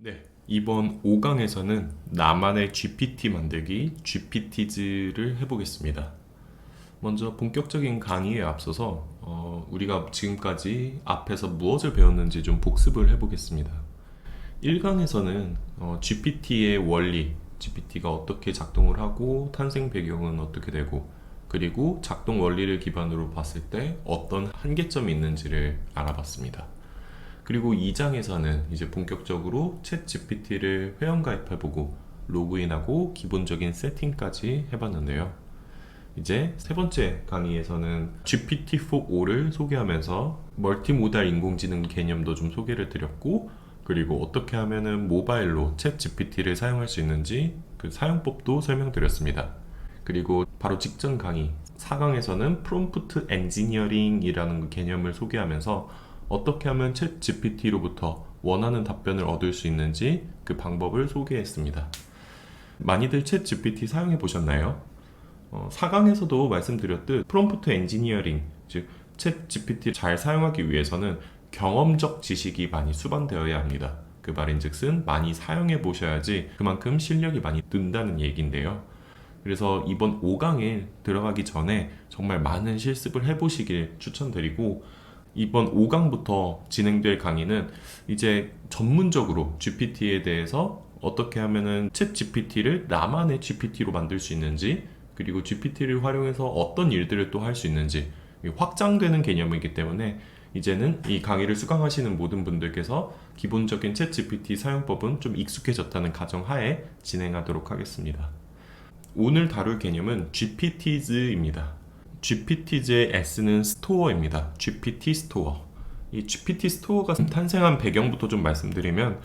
네, 이번 5강에서는 나만의 GPT 만들기, GPT즈를 해보겠습니다. 먼저 본격적인 강의에 앞서서 우리가 지금까지 앞에서 무엇을 배웠는지 좀 복습을 해보겠습니다. 1강에서는 GPT의 원리, GPT가 어떻게 작동을 하고 탄생 배경은 어떻게 되고 그리고 작동 원리를 기반으로 봤을 때 어떤 한계점이 있는지를 알아봤습니다. 그리고 2장에서는 이제 본격적으로 챗 GPT를 회원가입해보고 로그인하고 기본적인 세팅까지 해봤는데요. 이제 세 번째 강의에서는 GPT-4O를 소개하면서 멀티모달 인공지능 개념도 좀 소개를 드렸고, 그리고 어떻게 하면은 모바일로 챗 GPT를 사용할 수 있는지 그 사용법도 설명드렸습니다. 그리고 바로 직전 강의 4강에서는 프롬프트 엔지니어링이라는 개념을 소개하면서 어떻게 하면 챗 GPT로부터 원하는 답변을 얻을 수 있는지 그 방법을 소개했습니다. 많이들 챗 GPT 사용해 보셨나요? 4강에서도 말씀드렸듯 프롬프트 엔지니어링, 즉 챗 GPT를 잘 사용하기 위해서는 경험적 지식이 많이 수반되어야 합니다. 그 말인즉슨 많이 사용해 보셔야지 그만큼 실력이 많이 는다는 얘기인데요. 그래서 이번 5강에 들어가기 전에 정말 많은 실습을 해보시길 추천드리고, 이번 5강부터 진행될 강의는 이제 전문적으로 GPT에 대해서 어떻게 하면은 챗 GPT를 나만의 GPT로 만들 수 있는지, 그리고 GPT를 활용해서 어떤 일들을 또 할 수 있는지 확장되는 개념이기 때문에 이제는 이 강의를 수강하시는 모든 분들께서 기본적인 챗 GPT 사용법은 좀 익숙해졌다는 가정하에 진행하도록 하겠습니다. 오늘 다룰 개념은 GPT즈입니다. GPT즈의 S는 스토어입니다. GPT 스토어. 이 GPT 스토어가 탄생한 배경부터 좀 말씀드리면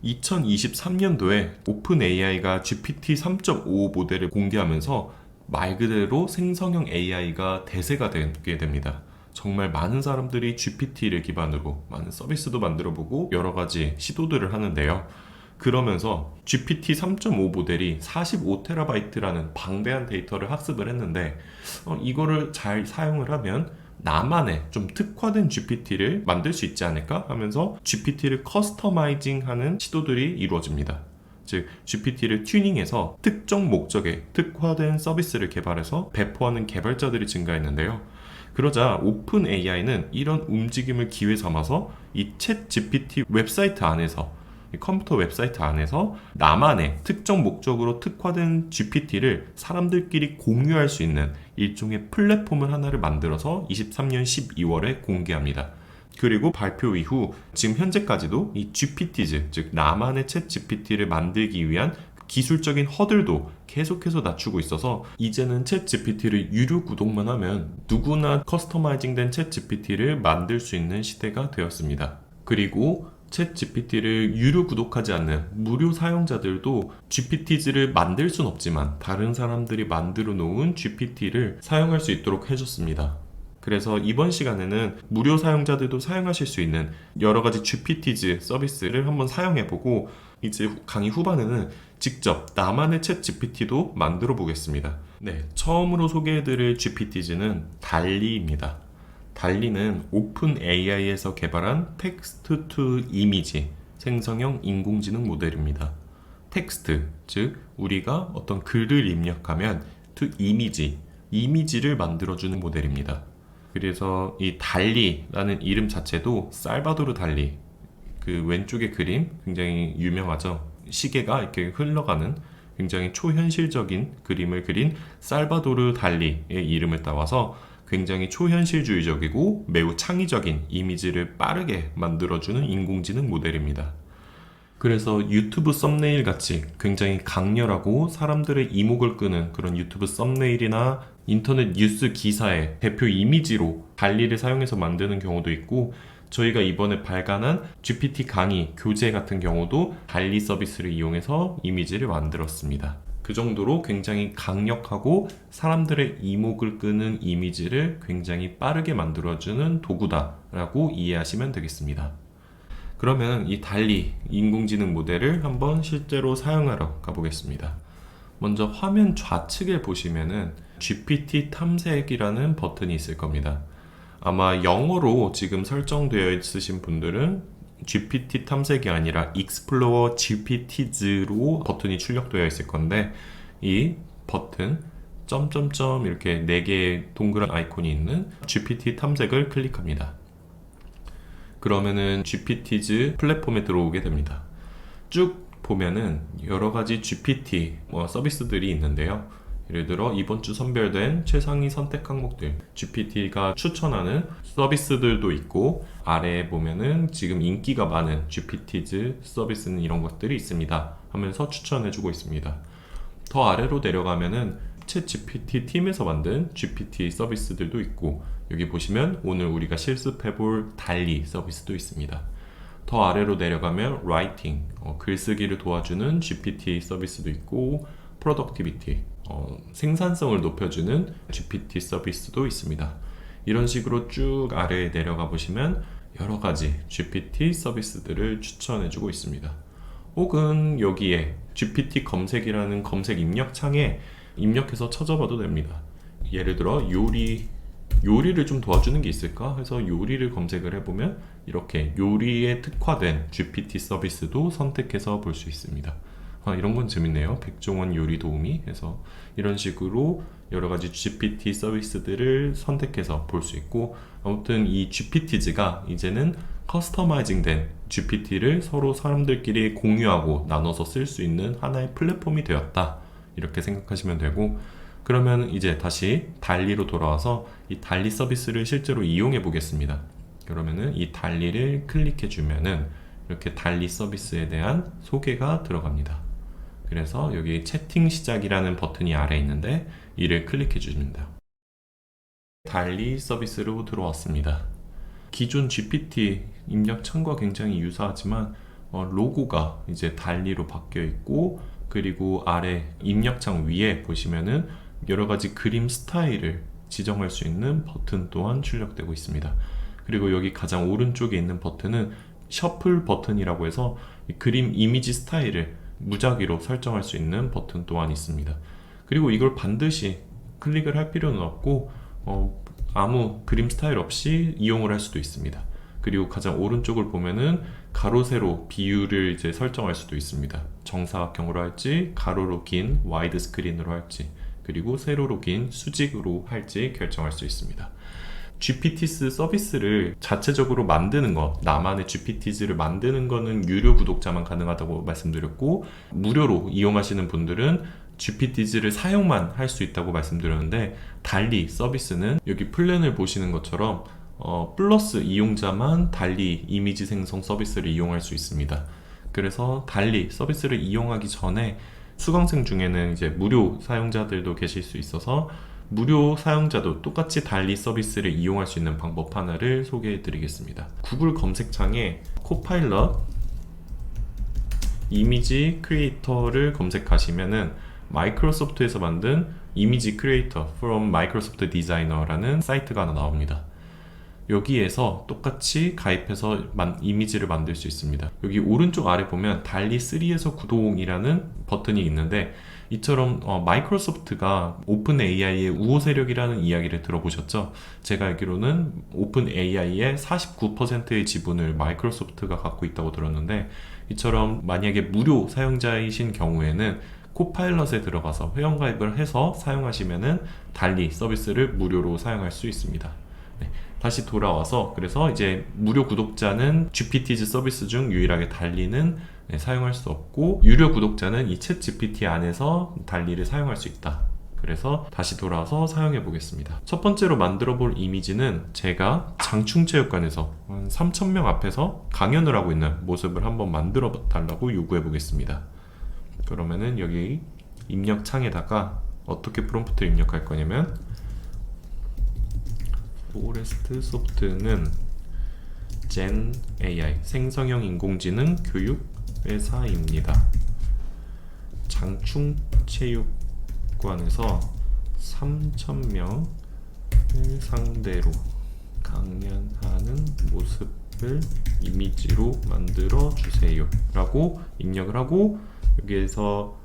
2023년도에 오픈 AI가 GPT 3.5 모델을 공개하면서 말 그대로 생성형 AI가 대세가 되게 됩니다. 정말 많은 사람들이 GPT를 기반으로 많은 서비스도 만들어보고 여러 가지 시도들을 하는데요. 그러면서 GPT 3.5 모델이 45TB라는 방대한 데이터를 학습을 했는데 이거를 잘 사용을 하면 나만의 좀 특화된 GPT를 만들 수 있지 않을까 하면서 GPT를 커스터마이징하는 시도들이 이루어집니다. 즉 GPT를 튜닝해서 특정 목적에 특화된 서비스를 개발해서 배포하는 개발자들이 증가했는데요. 그러자 오픈 AI는 이런 움직임을 기회 삼아서 이 챗 GPT 웹사이트 안에서, 컴퓨터 웹사이트 안에서 나만의 특정 목적으로 특화된 GPT를 사람들끼리 공유할 수 있는 일종의 플랫폼을 하나를 만들어서 23년 12월에 공개합니다. 그리고 발표 이후 지금 현재까지도 이 GPT즈, 즉 나만의 챗 GPT를 만들기 위한 기술적인 허들도 계속해서 낮추고 있어서 이제는 챗 GPT를 유료 구독만 하면 누구나 커스터마이징된 챗 GPT를 만들 수 있는 시대가 되었습니다. 그리고 챗 GPT를 유료 구독하지 않는 무료 사용자들도 GPT즈를 만들 순 없지만 다른 사람들이 만들어 놓은 GPT를 사용할 수 있도록 해줬습니다. 그래서 이번 시간에는 무료 사용자들도 사용하실 수 있는 여러 가지 GPT즈 서비스를 한번 사용해보고, 이제 강의 후반에는 직접 나만의 챗 GPT도 만들어 보겠습니다. 네, 처음으로 소개해드릴 GPT즈는 달리입니다. 달리는 오픈 AI에서 개발한 텍스트 투 이미지 생성형 인공지능 모델입니다. 텍스트, 즉 우리가 어떤 글을 입력하면 투 이미지를 만들어주는 모델입니다. 그래서 이 달리라는 이름 자체도 살바도르 달리, 그 왼쪽의 그림 굉장히 유명하죠. 시계가 이렇게 흘러가는 굉장히 초현실적인 그림을 그린 살바도르 달리의 이름을 따와서 굉장히 초현실주의적이고 매우 창의적인 이미지를 빠르게 만들어주는 인공지능 모델입니다. 그래서 유튜브 썸네일 같이 굉장히 강렬하고 사람들의 이목을 끄는 그런 유튜브 썸네일이나 인터넷 뉴스 기사의 대표 이미지로 달리를 사용해서 만드는 경우도 있고, 저희가 이번에 발간한 GPT 강의, 교재 같은 경우도 달리 서비스를 이용해서 이미지를 만들었습니다. 그 정도로 굉장히 강력하고 사람들의 이목을 끄는 이미지를 굉장히 빠르게 만들어주는 도구다라고 이해하시면 되겠습니다. 그러면 이 달리 인공지능 모델을 한번 실제로 사용하러 가보겠습니다. 먼저 화면 좌측에 보시면은 GPT 탐색이라는 버튼이 있을 겁니다. 아마 영어로 지금 설정되어 있으신 분들은 GPT 탐색이 아니라 Explorer GPTs로 버튼이 출력되어 있을 건데, 이 버튼 점점점 이렇게 4개의 동그란 아이콘이 있는 GPT 탐색을 클릭합니다. 그러면은 GPTs 플랫폼에 들어오게 됩니다. 쭉 보면은 여러 가지 GPT 서비스들이 있는데요. 예를 들어 이번 주 선별된 최상위 선택 항목들, GPT가 추천하는 서비스들도 있고, 아래에 보면은 지금 인기가 많은 GPTs 서비스는 이런 것들이 있습니다 하면서 추천해주고 있습니다. 더 아래로 내려가면은 챗 GPT 팀에서 만든 GPT 서비스들도 있고, 여기 보시면 오늘 우리가 실습해볼 달리 서비스도 있습니다. 더 아래로 내려가면 라이팅, 글쓰기를 도와주는 GPT 서비스도 있고, 프로덕티비티, 생산성을 높여주는 GPT 서비스도 있습니다. 이런 식으로 쭉 아래에 내려가 보시면 여러 가지 GPT 서비스들을 추천해주고 있습니다. 혹은 여기에 GPT 검색이라는 검색 입력 창에 입력해서 찾아봐도 됩니다. 예를 들어 요리를 좀 도와주는 게 있을까 해서 요리를 검색을 해보면 이렇게 요리에 특화된 GPT 서비스도 선택해서 볼 수 있습니다. 이런 건 재밌네요. 백종원 요리 도우미 해서 이런 식으로 여러 가지 GPT 서비스들을 선택해서 볼 수 있고, 아무튼 이 GPTs가 이제는 커스터마이징 된 GPT를 서로 사람들끼리 공유하고 나눠서 쓸 수 있는 하나의 플랫폼이 되었다, 이렇게 생각하시면 되고, 그러면 이제 다시 달리로 돌아와서 이 달리 서비스를 실제로 이용해 보겠습니다. 그러면은 이 달리를 클릭해 주면은 이렇게 달리 서비스에 대한 소개가 들어갑니다. 그래서 여기 채팅 시작이라는 버튼이 아래에 있는데 이를 클릭해 줍니다. 달리 서비스로 들어왔습니다. 기존 GPT 입력 창과 굉장히 유사하지만 로고가 이제 달리로 바뀌어 있고, 그리고 아래 입력창 위에 보시면은 여러 가지 그림 스타일을 지정할 수 있는 버튼 또한 출력되고 있습니다. 그리고 여기 가장 오른쪽에 있는 버튼은 셔플 버튼이라고 해서 이 그림 이미지 스타일을 무작위로 설정할 수 있는 버튼 또한 있습니다. 그리고 이걸 반드시 클릭을 할 필요는 없고 아무 그림 스타일 없이 이용을 할 수도 있습니다. 그리고 가장 오른쪽을 보면은 가로 세로 비율을 이제 설정할 수도 있습니다. 정사각형으로 할지, 가로로 긴 와이드 스크린으로 할지, 그리고 세로로 긴 수직으로 할지 결정할 수 있습니다. GPTs 서비스를 자체적으로 만드는 것, 나만의 GPTs를 만드는 거는 유료 구독자만 가능하다고 말씀드렸고, 무료로 이용하시는 분들은 GPTs를 사용만 할 수 있다고 말씀드렸는데, 달리 서비스는 여기 플랜을 보시는 것처럼 플러스 이용자만 달리 이미지 생성 서비스를 이용할 수 있습니다. 그래서 달리 서비스를 이용하기 전에 수강생 중에는 이제 무료 사용자들도 계실 수 있어서 무료 사용자도 똑같이 달리 서비스를 이용할 수 있는 방법 하나를 소개해 드리겠습니다. 구글 검색창에 코파일럿 이미지 크리에이터를 검색하시면은 마이크로소프트에서 만든 이미지 크리에이터 from Microsoft Designer라는 사이트가 하나 나옵니다. 여기에서 똑같이 가입해서 이미지를 만들 수 있습니다. 여기 오른쪽 아래 보면 달리 3에서 구동이라는 버튼이 있는데, 이처럼 마이크로소프트가 오픈 AI의 우호 세력이라는 이야기를 들어보셨죠? 제가 알기로는 오픈 AI의 49%의 지분을 마이크로소프트가 갖고 있다고 들었는데, 이처럼 만약에 무료 사용자이신 경우에는 코파일럿에 들어가서 회원가입을 해서 사용하시면은 달리 서비스를 무료로 사용할 수 있습니다. 네, 다시 돌아와서 그래서 이제 무료 구독자는 GPTs 서비스 중 유일하게 달리는 사용할 수 없고, 유료 구독자는 이 챗 GPT 안에서 달리를 사용할 수 있다. 그래서 다시 돌아와서 사용해 보겠습니다. 첫 번째로 만들어 볼 이미지는 제가 장충체육관에서 3,000명 앞에서 강연을 하고 있는 모습을 한번 만들어 달라고 요구해 보겠습니다. 그러면은 여기 입력 창에다가 어떻게 프롬프트를 입력할 거냐면, 포레스트 소프트는 젠 AI 생성형 인공지능 교육 회사입니다. 장충체육관에서 3,000명을 상대로 강연하는 모습을 이미지로 만들어 주세요 라고 입력을 하고, 여기에서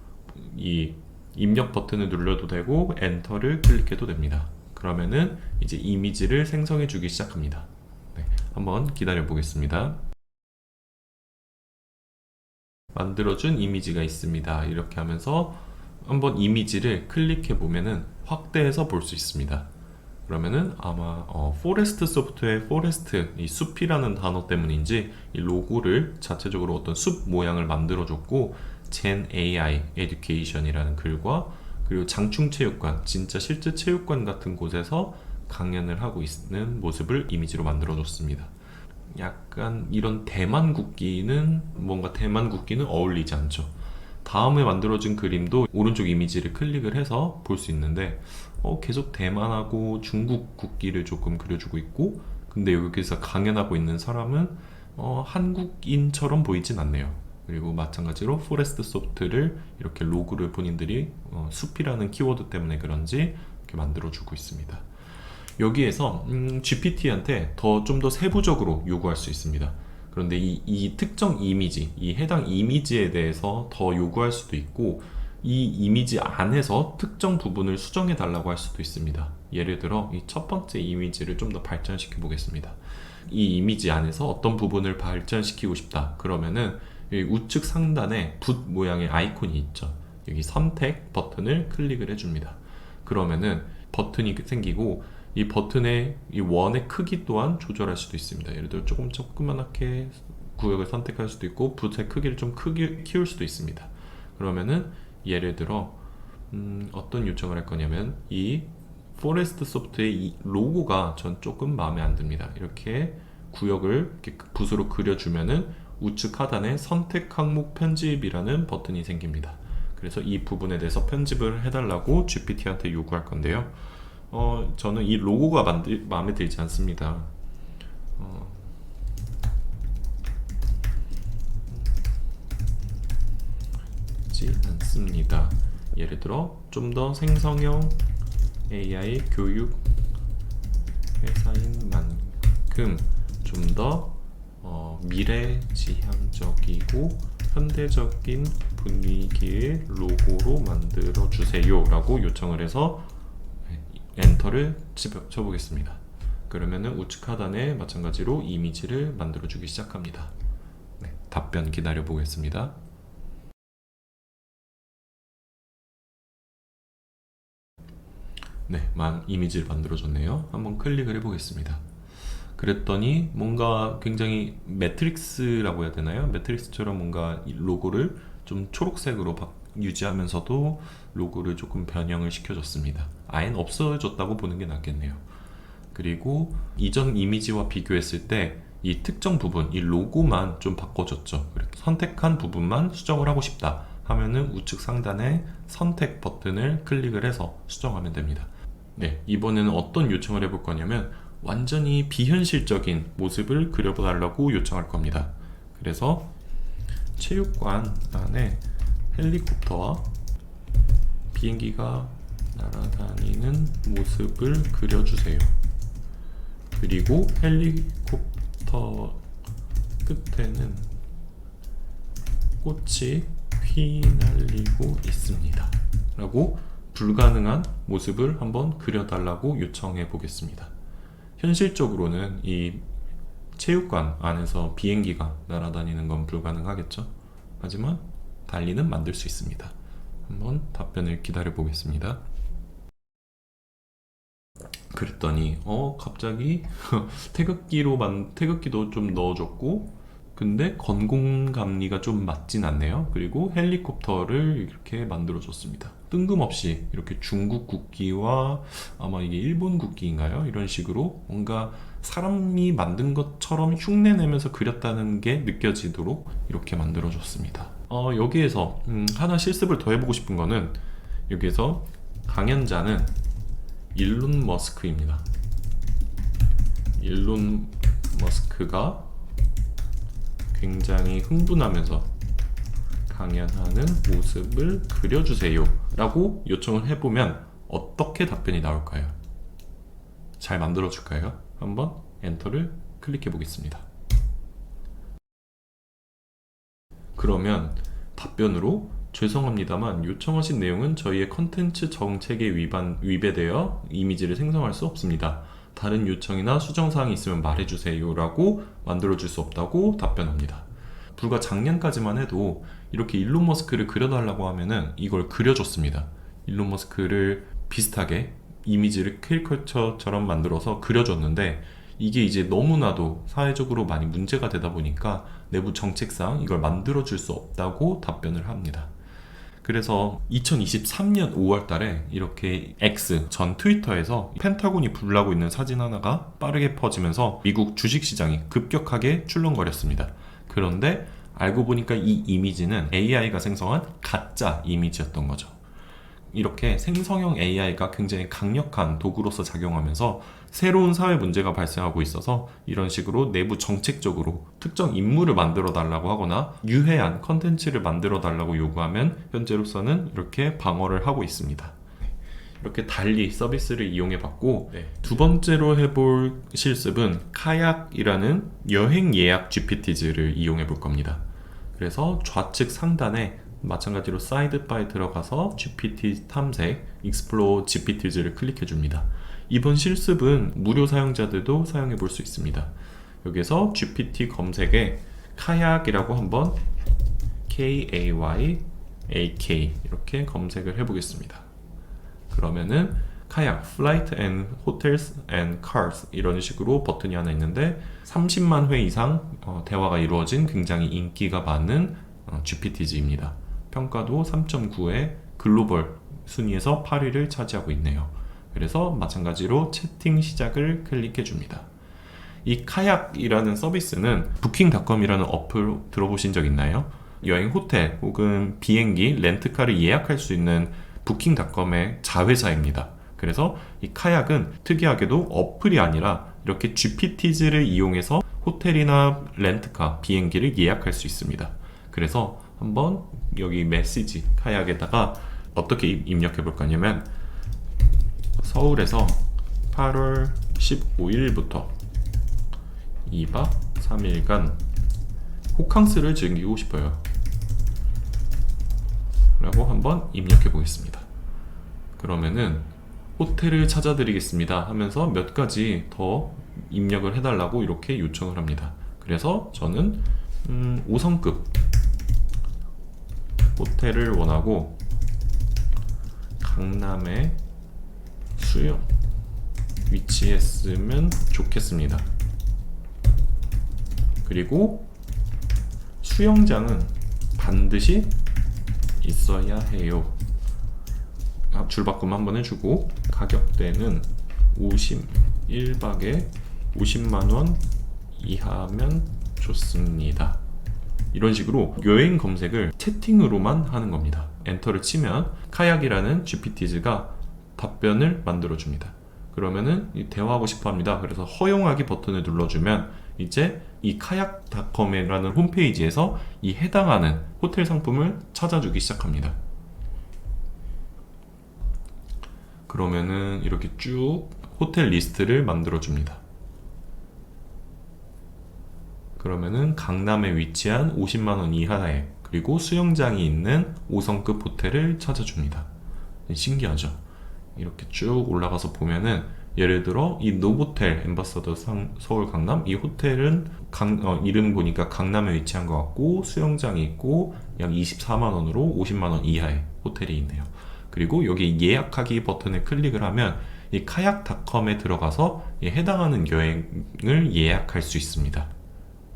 이 입력 버튼을 눌러도 되고 엔터를 클릭해도 됩니다. 그러면은 이제 이미지를 생성해 주기 시작합니다. 네, 한번 기다려 보겠습니다. 만들어준 이미지가 있습니다. 이렇게 하면서 한번 이미지를 클릭해 보면은 확대해서 볼 수 있습니다. 그러면은 아마 포레스트 소프트의 포레스트, 이 숲이라는 단어 때문인지 이 로고를 자체적으로 어떤 숲 모양을 만들어줬고, Gen AI Education이라는 글과 그리고 장충체육관, 진짜 실제 체육관 같은 곳에서 강연을 하고 있는 모습을 이미지로 만들어줬습니다. 약간 이런 대만 국기는 뭔가 대만 국기는 어울리지 않죠. 다음에 만들어진 그림도 오른쪽 이미지를 클릭을 해서 볼 수 있는데 계속 대만하고 중국 국기를 조금 그려주고 있고, 근데 여기서 강연하고 있는 사람은 한국인처럼 보이진 않네요. 그리고 마찬가지로 포레스트 소프트를 이렇게 로고를 본인들이 숲이라는 키워드 때문에 그런지 이렇게 만들어주고 있습니다. 여기에서 GPT한테 좀 더 세부적으로 요구할 수 있습니다. 그런데 이 특정 이미지, 이 해당 이미지에 대해서 더 요구할 수도 있고, 이 이미지 안에서 특정 부분을 수정해 달라고 할 수도 있습니다. 예를 들어 이 첫 번째 이미지를 좀 더 발전시켜 보겠습니다. 이 이미지 안에서 어떤 부분을 발전시키고 싶다. 그러면은 여기 우측 상단에 붓 모양의 아이콘이 있죠. 여기 선택 버튼을 클릭을 해줍니다. 그러면은 버튼이 생기고, 이 버튼의 이 원의 크기 또한 조절할 수도 있습니다. 예를 들어 조그맣게 구역을 선택할 수도 있고, 붓의 크기를 좀 크게 키울 수도 있습니다. 그러면은 예를 들어 어떤 요청을 할 거냐면, 이 포레스트 소프트의 이 로고가 전 조금 마음에 안 듭니다. 이렇게 구역을 이렇게 붓으로 그려주면은 우측 하단에 선택 항목 편집이라는 버튼이 생깁니다. 그래서 이 부분에 대해서 편집을 해달라고 GPT한테 요구할 건데요. 저는 이 로고가 마음에 들지 않습니다. 않습니다. 예를 들어 좀 더 생성형 AI 교육 회사인 만큼 좀 더 미래지향적이고 현대적인 분위기의 로고로 만들어 주세요 라고 요청을 해서 엔터를 쳐보겠습니다. 그러면은 우측 하단에 마찬가지로 이미지를 만들어 주기 시작합니다. 네, 답변 기다려 보겠습니다. 네, 이미지를 만들어줬네요. 한번 클릭을 해보겠습니다. 그랬더니 뭔가 굉장히 매트릭스라고 해야 되나요? 매트릭스처럼 뭔가 이 로고를 좀 초록색으로 유지하면서도 로고를 조금 변형을 시켜줬습니다. 아예 없어졌다고 보는 게 낫겠네요. 그리고 이전 이미지와 비교했을 때 이 특정 부분, 이 로고만 좀 바꿔줬죠. 선택한 부분만 수정을 하고 싶다 하면은 우측 상단에 선택 버튼을 클릭을 해서 수정하면 됩니다. 네, 이번에는 어떤 요청을 해볼 거냐면 완전히 비현실적인 모습을 그려달라고 요청할 겁니다. 그래서 체육관 안에 헬리콥터와 비행기가 날아다니는 모습을 그려주세요. 그리고 헬리콥터 끝에는 꽃이 휘날리고 있습니다 라고 불가능한 모습을 한번 그려달라고 요청해 보겠습니다. 현실적으로는 이 체육관 안에서 비행기가 날아다니는 건 불가능하겠죠. 하지만 달리는 만들 수 있습니다. 한번 답변을 기다려 보겠습니다. 그랬더니 갑자기 태극기도 좀 넣어줬고, 근데 건공감리가 좀 맞진 않네요. 그리고 헬리콥터를 이렇게 만들어줬습니다. 뜬금없이 이렇게 중국 국기와 아마 이게 일본 국기인가요? 이런 식으로 뭔가 사람이 만든 것처럼 흉내내면서 그렸다는 게 느껴지도록 이렇게 만들어줬습니다. 여기에서 하나 실습을 더 해보고 싶은 거는, 여기에서 강연자는 일론 머스크입니다. 일론 머스크가 굉장히 흥분하면서 강연하는 모습을 그려주세요 라고 요청을 해보면 어떻게 답변이 나올까요? 잘 만들어줄까요? 한번 엔터를 클릭해 보겠습니다. 그러면 답변으로 죄송합니다만 요청하신 내용은 저희의 컨텐츠 정책에 위배되어 이미지를 생성할 수 없습니다. 다른 요청이나 수정사항이 있으면 말해주세요 라고 만들어줄 수 없다고 답변합니다. 불과 작년까지만 해도 이렇게 일론 머스크를 그려달라고 하면은 이걸 그려줬습니다. 일론 머스크를 비슷하게 이미지를 캐리커처처럼 만들어서 그려줬는데 이게 이제 너무나도 사회적으로 많이 문제가 되다 보니까 내부 정책상 이걸 만들어줄 수 없다고 답변을 합니다. 그래서 2023년 5월 달에 이렇게 X 전 트위터에서 펜타곤이 불나고 있는 사진 하나가 빠르게 퍼지면서 미국 주식시장이 급격하게 출렁거렸습니다. 그런데 알고 보니까 이 이미지는 AI가 생성한 가짜 이미지였던 거죠. 이렇게 생성형 AI가 굉장히 강력한 도구로서 작용하면서 새로운 사회 문제가 발생하고 있어서 이런 식으로 내부 정책적으로 특정 인물을 만들어 달라고 하거나 유해한 컨텐츠를 만들어 달라고 요구하면 현재로서는 이렇게 방어를 하고 있습니다. 이렇게 달리 서비스를 이용해 봤고, 두 번째로 해볼 실습은 카약이라는 여행 예약 GPT를 이용해 볼 겁니다. 그래서 좌측 상단에 마찬가지로 사이드바에 들어가서 GPT 탐색, Explore GPT를 클릭해 줍니다. 이번 실습은 무료 사용자들도 사용해 볼 수 있습니다. 여기서 GPT 검색에 카약이라고 한번 KAYAK 이렇게 검색을 해보겠습니다. 그러면은 카약, Flight and Hotels and Cars 이런 식으로 버튼이 하나 있는데 30만 회 이상 대화가 이루어진 굉장히 인기가 많은 GPT입니다. 평가도 3.9의 글로벌 순위에서 8위를 차지하고 있네요. 그래서 마찬가지로 채팅 시작을 클릭해 줍니다. 이 카약이라는 서비스는 부킹닷컴이라는 어플 들어보신 적 있나요? 여행 호텔 혹은 비행기 렌트카를 예약할 수 있는 부킹닷컴의 자회사입니다. 그래서 이 카약은 특이하게도 어플이 아니라 이렇게 GPT를 이용해서 호텔이나 렌트카, 비행기를 예약할 수 있습니다. 그래서 한번 여기 메시지 카약에다가 어떻게 입력해 볼 거냐면 서울에서 8월 15일부터 2박 3일간 호캉스를 즐기고 싶어요 라고 한번 입력해 보겠습니다. 그러면은 호텔을 찾아드리겠습니다 하면서 몇 가지 더 입력을 해달라고 이렇게 요청을 합니다. 그래서 저는 5성급 호텔을 원하고 강남에 수영 위치했으면 좋겠습니다. 그리고 수영장은 반드시 있어야 해요. 줄바꿈 한번 해주고 가격대는 1박에 50만원 이하면 좋습니다. 이런 식으로 여행 검색을 채팅으로만 하는 겁니다. 엔터를 치면 카약이라는 GPT가 답변을 만들어줍니다. 그러면은 대화하고 싶어 합니다. 그래서 허용하기 버튼을 눌러주면 이제 이 카약닷컴이라는 홈페이지에서 이 해당하는 호텔 상품을 찾아주기 시작합니다. 그러면은 이렇게 쭉 호텔 리스트를 만들어줍니다. 그러면은 강남에 위치한 50만원 이하에 그리고 수영장이 있는 5성급 호텔을 찾아줍니다. 신기하죠? 이렇게 쭉 올라가서 보면은 예를 들어 이 노보텔 엠바서더 서울 강남 이 호텔은 이름 보니까 강남에 위치한 것 같고 수영장이 있고 약 24만원으로 50만원 이하의 호텔이 있네요. 그리고 여기 예약하기 버튼을 클릭을 하면 이 카약닷컴에 들어가서 해당하는 여행을 예약할 수 있습니다.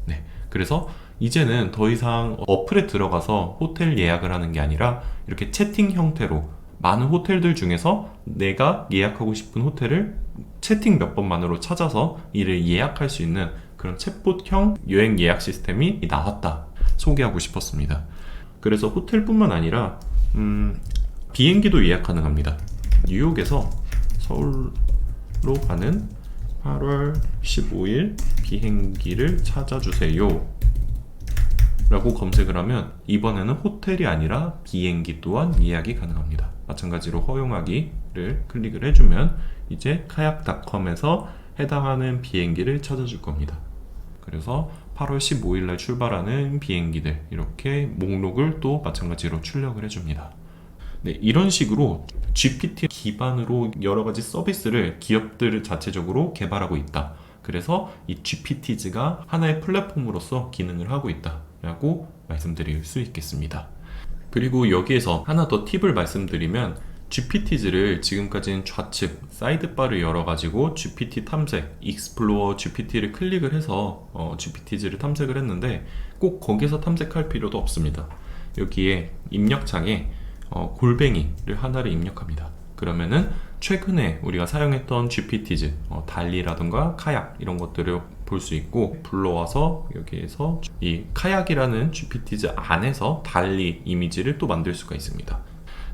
네, 그래서 이제는 더 이상 어플에 들어가서 호텔 예약을 하는 게 아니라 이렇게 채팅 형태로 많은 호텔들 중에서 내가 예약하고 싶은 호텔을 채팅 몇 번만으로 찾아서 이를 예약할 수 있는 그런 챗봇형 여행 예약 시스템이 나왔다 소개하고 싶었습니다. 그래서 호텔뿐만 아니라 비행기도 예약 가능합니다. 뉴욕에서 서울로 가는 8월 15일 비행기를 찾아주세요 라고 검색을 하면 이번에는 호텔이 아니라 비행기 또한 예약이 가능합니다. 마찬가지로 허용하기를 클릭을 해주면 이제 카약닷컴에서 해당하는 비행기를 찾아줄 겁니다. 그래서 8월 15일날 출발하는 비행기들 이렇게 목록을 또 마찬가지로 출력을 해줍니다. 네, 이런 식으로 GPT 기반으로 여러 가지 서비스를 기업들 자체적으로 개발하고 있다. 그래서 이 GPT가 하나의 플랫폼으로서 기능을 하고 있다. 라고 말씀드릴 수 있겠습니다. 그리고 여기에서 하나 더 팁을 말씀드리면 GPT즈를 지금까지는 좌측 사이드바를 열어가지고 GPT 탐색, 익스플로어 GPT를 클릭을 해서 GPT즈를 탐색을 했는데 꼭 거기서 탐색할 필요도 없습니다. 여기에 입력창에 골뱅이를 하나를 입력합니다. 그러면은 최근에 우리가 사용했던 GPT즈, 달리라든가 카약 이런 것들을 볼 수 있고, 불러와서 여기에서 이 카약이라는 GPT즈 안에서 달리 이미지를 또 만들 수가 있습니다.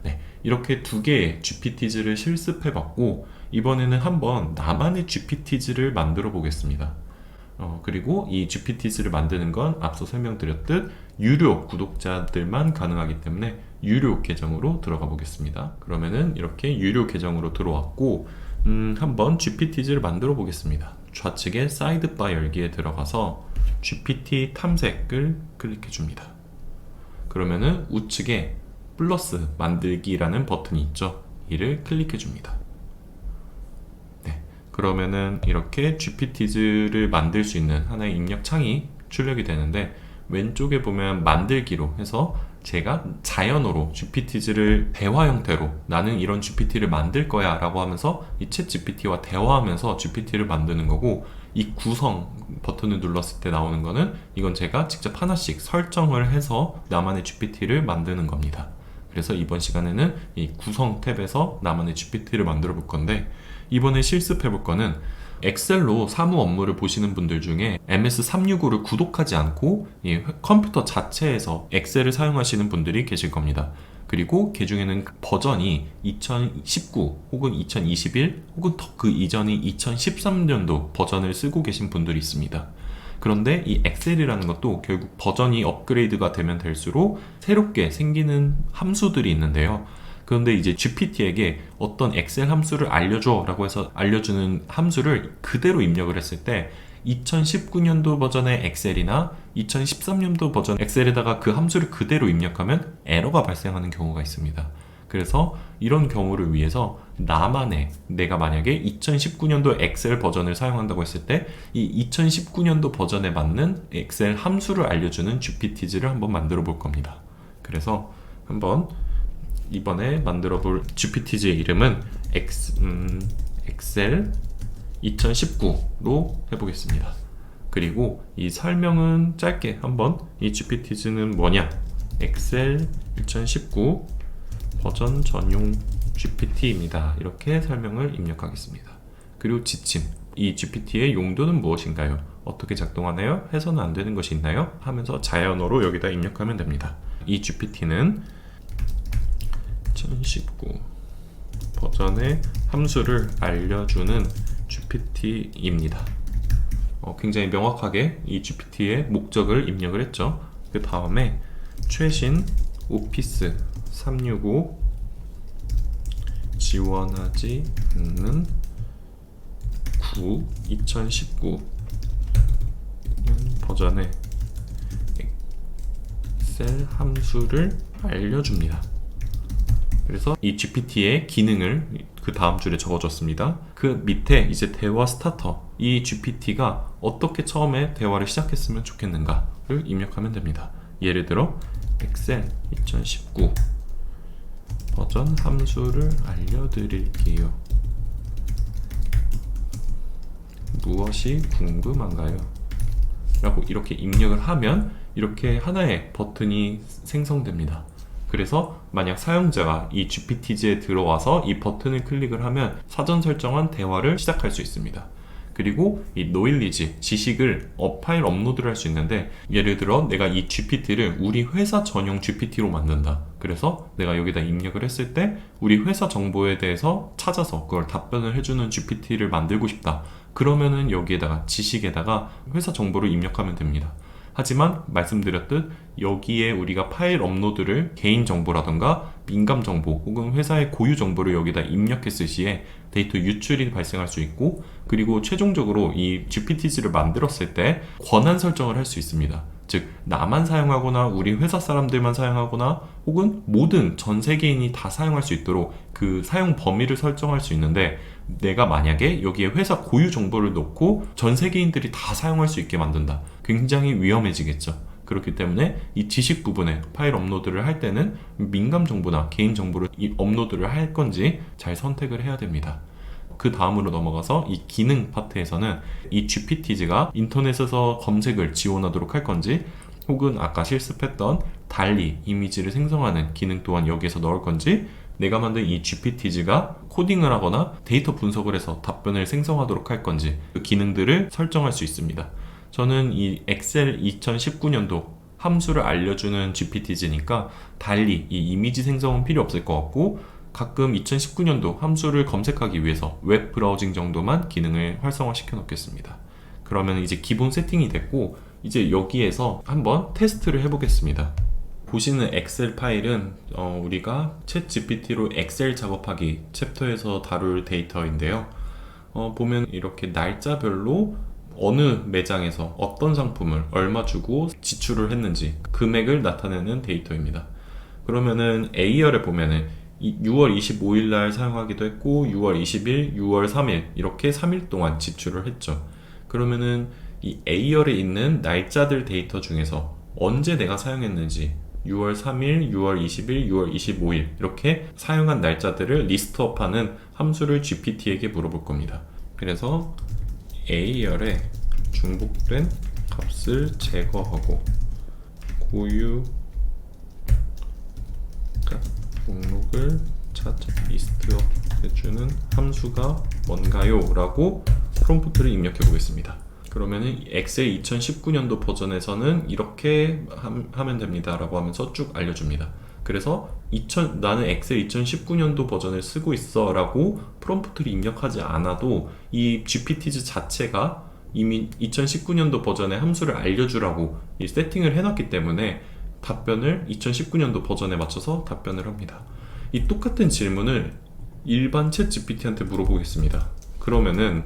네, 이렇게 두 개의 GPT즈를 실습해봤고, 이번에는 한번 나만의 GPT즈를 만들어 보겠습니다. 그리고 이 GPT즈를 만드는 건 앞서 설명드렸듯 유료 구독자들만 가능하기 때문에 유료 계정으로 들어가 보겠습니다. 그러면은 이렇게 유료 계정으로 들어왔고, 한번 GPT즈를 만들어 보겠습니다. 좌측에 사이드바 열기에 들어가서 GPT 탐색을 클릭해 줍니다. 그러면은 우측에 플러스 만들기라는 버튼이 있죠. 이를 클릭해 줍니다. 네, 그러면은 이렇게 GPT즈를 만들 수 있는 하나의 입력 창이 출력이 되는데, 왼쪽에 보면 만들기로 해서 제가 자연어로 GPT즈를 대화 형태로 나는 이런 GPT를 만들 거야 라고 하면서 이 챗 GPT와 대화하면서 GPT를 만드는 거고, 이 구성 버튼을 눌렀을 때 나오는 거는 이건 제가 직접 하나씩 설정을 해서 나만의 GPT를 만드는 겁니다. 그래서 이번 시간에는 이 구성 탭에서 나만의 GPT를 만들어 볼 건데, 이번에 실습해 볼 거는 엑셀로 사무 업무를 보시는 분들 중에 MS365를 구독하지 않고 이 컴퓨터 자체에서 엑셀을 사용하시는 분들이 계실 겁니다. 그리고 그 중에는 버전이 2019 혹은 2021 혹은 더 그 이전인 2013년도 버전을 쓰고 계신 분들이 있습니다. 그런데 이 엑셀이라는 것도 결국 버전이 업그레이드가 되면 될수록 새롭게 생기는 함수들이 있는데요. 그런데 이제 GPT에게 어떤 엑셀 함수를 알려줘 라고 해서 알려주는 함수를 그대로 입력을 했을 때 2019년도 버전의 엑셀이나 2013년도 버전 엑셀에다가 그 함수를 그대로 입력하면 에러가 발생하는 경우가 있습니다. 그래서 이런 경우를 위해서 나만의, 내가 만약에 2019년도 엑셀 버전을 사용한다고 했을 때 이 2019년도 버전에 맞는 엑셀 함수를 알려주는 GPT즈를 한번 만들어 볼 겁니다. 그래서 한번 이번에 만들어 볼 GPT즈의 이름은 엑셀 2019로 해보겠습니다. 그리고 이 설명은 짧게 한번, 이 GPT즈는 뭐냐, 엑셀 2019 버전 전용 GPT입니다. 이렇게 설명을 입력하겠습니다. 그리고 지침, 이 GPT의 용도는 무엇인가요? 어떻게 작동하나요? 해서는 안 되는 것이 있나요? 하면서 자연어로 여기다 입력하면 됩니다. 이 GPT는 2019 버전의 함수를 알려주는 GPT입니다. 굉장히 명확하게 이 GPT의 목적을 입력을 했죠. 그 다음에 최신 오피스 365 지원하지 않는 2019 버전의 엑셀 함수를 알려줍니다. 그래서 이 GPT의 기능을 그 다음 줄에 적어줬습니다. 그 밑에 이제 대화 스타터, 이 GPT가 어떻게 처음에 대화를 시작했으면 좋겠는가를 입력하면 됩니다. 예를 들어 엑셀 2019 버전 함수를 알려드릴게요. 무엇이 궁금한가요? 라고 이렇게 입력을 하면 이렇게 하나의 버튼이 생성됩니다. 그래서 만약 사용자가 이 GPT즈에 들어와서 이 버튼을 클릭을 하면 사전 설정한 대화를 시작할 수 있습니다. 그리고 이 노일리지, 지식을 파일 업로드를 할 수 있는데, 예를 들어 내가 이 GPT를 우리 회사 전용 GPT로 만든다. 그래서 내가 여기다 입력을 했을 때 우리 회사 정보에 대해서 찾아서 그걸 답변을 해주는 GPT를 만들고 싶다. 그러면은 여기에다가 지식에다가 회사 정보를 입력하면 됩니다. 하지만 말씀드렸듯 여기에 우리가 파일 업로드를 개인정보라던가 민감정보 혹은 회사의 고유정보를 여기다 입력했을 시에 데이터 유출이 발생할 수 있고, 그리고 최종적으로 이 GPT즈를 만들었을 때 권한 설정을 할 수 있습니다. 즉 나만 사용하거나 우리 회사 사람들만 사용하거나 혹은 모든 전 세계인이 다 사용할 수 있도록 그 사용 범위를 설정할 수 있는데, 내가 만약에 여기에 회사 고유 정보를 넣고 전 세계인들이 다 사용할 수 있게 만든다. 굉장히 위험해지겠죠. 그렇기 때문에 이 지식 부분에 파일 업로드를 할 때는 민감 정보나 개인 정보를 업로드를 할 건지 잘 선택을 해야 됩니다. 그 다음으로 넘어가서 이 기능 파트에서는 이 GPT가 인터넷에서 검색을 지원하도록 할 건지, 혹은 아까 실습했던 달리 이미지를 생성하는 기능 또한 여기에서 넣을 건지, 내가 만든 이 GPT가 코딩을 하거나 데이터 분석을 해서 답변을 생성하도록 할 건지, 그 기능들을 설정할 수 있습니다. 저는 이 엑셀 2019년도 함수를 알려주는 GPT니까 달리 이 이미지 생성은 필요 없을 것 같고, 가끔 2019년도 함수를 검색하기 위해서 웹 브라우징 정도만 기능을 활성화시켜 놓겠습니다. 그러면 이제 기본 세팅이 됐고, 이제 여기에서 한번 테스트를 해보겠습니다. 보시는 엑셀 파일은 우리가 챗 GPT로 엑셀 작업하기 챕터에서 다룰 데이터인데요. 보면 이렇게 날짜별로 어느 매장에서 어떤 상품을 얼마 주고 지출을 했는지 금액을 나타내는 데이터입니다. 그러면은 A열에 보면은 6월 25일 날 사용하기도 했고 6월 20일, 6월 3일 이렇게 3일 동안 지출을 했죠. 그러면은 이 A열에 있는 날짜들 데이터 중에서 언제 내가 사용했는지 6월 3일, 6월 20일, 6월 25일 이렇게 사용한 날짜들을 리스트업하는 함수를 GPT에게 물어볼 겁니다. 그래서 A열에 중복된 값을 제거하고 고유 목록을 찾아 리스트업 해주는 함수가 뭔가요? 라고 프롬프트를 입력해 보겠습니다. 그러면은 엑셀 2019년도 버전에서는 이렇게 하면 됩니다 라고 하면서 쭉 알려줍니다. 그래서 나는 엑셀 2019년도 버전을 쓰고 있어 라고 프롬프트를 입력하지 않아도 이 GPT즈 자체가 이미 2019년도 버전의 함수를 알려주라고 이 세팅을 해놨기 때문에 답변을 2019년도 버전에 맞춰서 답변을 합니다. 이 똑같은 질문을 일반 챗 GPT한테 물어보겠습니다. 그러면은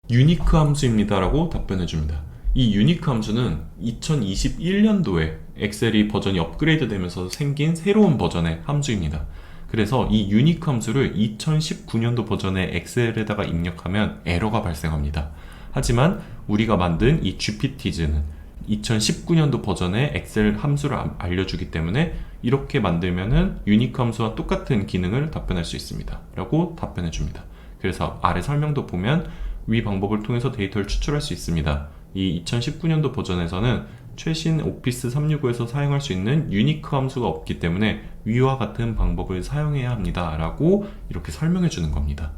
유니크 함수입니다 라고 답변해 줍니다. 이 유니크 함수는 2021년도에 엑셀이 버전이 업그레이드 되면서 생긴 새로운 버전의 함수입니다. 그래서 이 유니크 함수를 2019년도 버전의 엑셀에다가 입력하면 에러가 발생합니다. 하지만 우리가 만든 이 GPT즈는 2019년도 버전의 엑셀 함수를 알려주기 때문에 이렇게 만들면은 유니크 함수와 똑같은 기능을 답변할 수 있습니다 라고 답변해 줍니다. 그래서 아래 설명도 보면 위 방법을 통해서 데이터를 추출할 수 있습니다. 이 2019년도 버전에서는 최신 오피스 365에서 사용할 수 있는 유니크 함수가 없기 때문에 위와 같은 방법을 사용해야 합니다 라고 이렇게 설명해 주는 겁니다.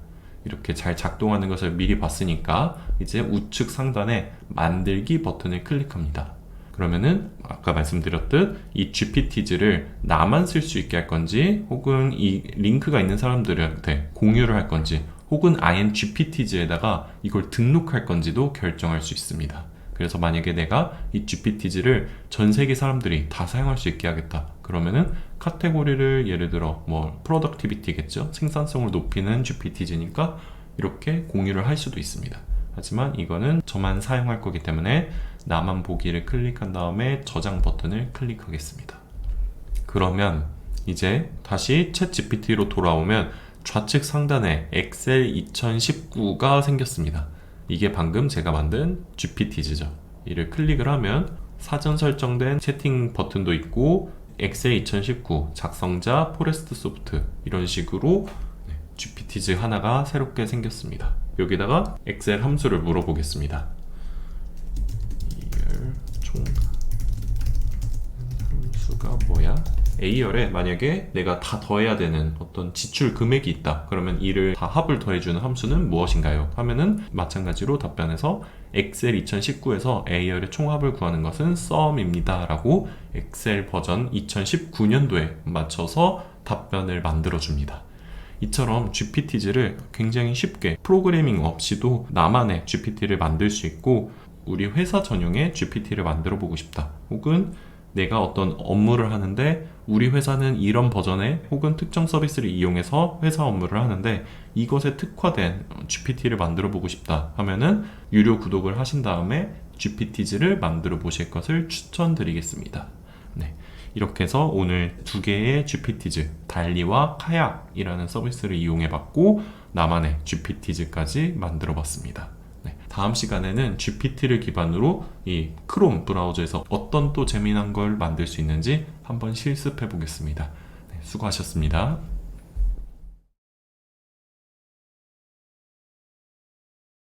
이렇게 잘 작동하는 것을 미리 봤으니까 이제 우측 상단에 만들기 버튼을 클릭합니다. 그러면은 아까 말씀드렸듯 이 GPT즈를 나만 쓸 수 있게 할 건지, 혹은 이 링크가 있는 사람들한테 공유를 할 건지, 혹은 IM GPT즈에다가 이걸 등록할 건지도 결정할 수 있습니다. 그래서 만약에 내가 이 GPT즈를 전 세계 사람들이 다 사용할 수 있게 하겠다 그러면은 카테고리를 예를 들어 뭐 프로덕티비티겠죠, 생산성을 높이는 GPT즈니까 이렇게 공유를 할 수도 있습니다. 하지만 이거는 저만 사용할 거기 때문에 나만 보기를 클릭한 다음에 저장 버튼을 클릭하겠습니다. 그러면 이제 다시 챗 GPT로 돌아오면 좌측 상단에 엑셀 2019가 생겼습니다. 이게 방금 제가 만든 GPT즈죠. 이를 클릭을 하면 사전 설정된 채팅 버튼도 있고 엑셀 2019 작성자 포레스트 소프트 이런 식으로 GPT즈 하나가 새롭게 생겼습니다. 여기다가 엑셀 함수를 물어보겠습니다. A열 총 함수가 뭐야? A열에 만약에 내가 다 더해야 되는 어떤 지출 금액이 있다 그러면 이를 다 합을 더해주는 함수는 무엇인가요? 하면은 마찬가지로 답변해서 엑셀 2019에서 A열의 총합을 구하는 것은 sum입니다 라고 엑셀 버전 2019년도에 맞춰서 답변을 만들어 줍니다. 이처럼 GPT즈를 굉장히 쉽게 프로그래밍 없이도 나만의 GPT를 만들 수 있고, 우리 회사 전용의 GPT를 만들어 보고 싶다, 혹은 내가 어떤 업무를 하는데 우리 회사는 이런 버전의 혹은 특정 서비스를 이용해서 회사 업무를 하는데 이것에 특화된 GPT를 만들어 보고 싶다 하면은 유료 구독을 하신 다음에 GPT즈를 만들어 보실 것을 추천드리겠습니다. 네, 이렇게 해서 오늘 두 개의 GPT즈, 달리와 카약이라는 서비스를 이용해 봤고 나만의 GPT즈까지 만들어 봤습니다. 네, 다음 시간에는 GPT를 기반으로 이 크롬 브라우저에서 어떤 또 재미난 걸 만들 수 있는지 한번 실습해 보겠습니다. 네, 수고하셨습니다.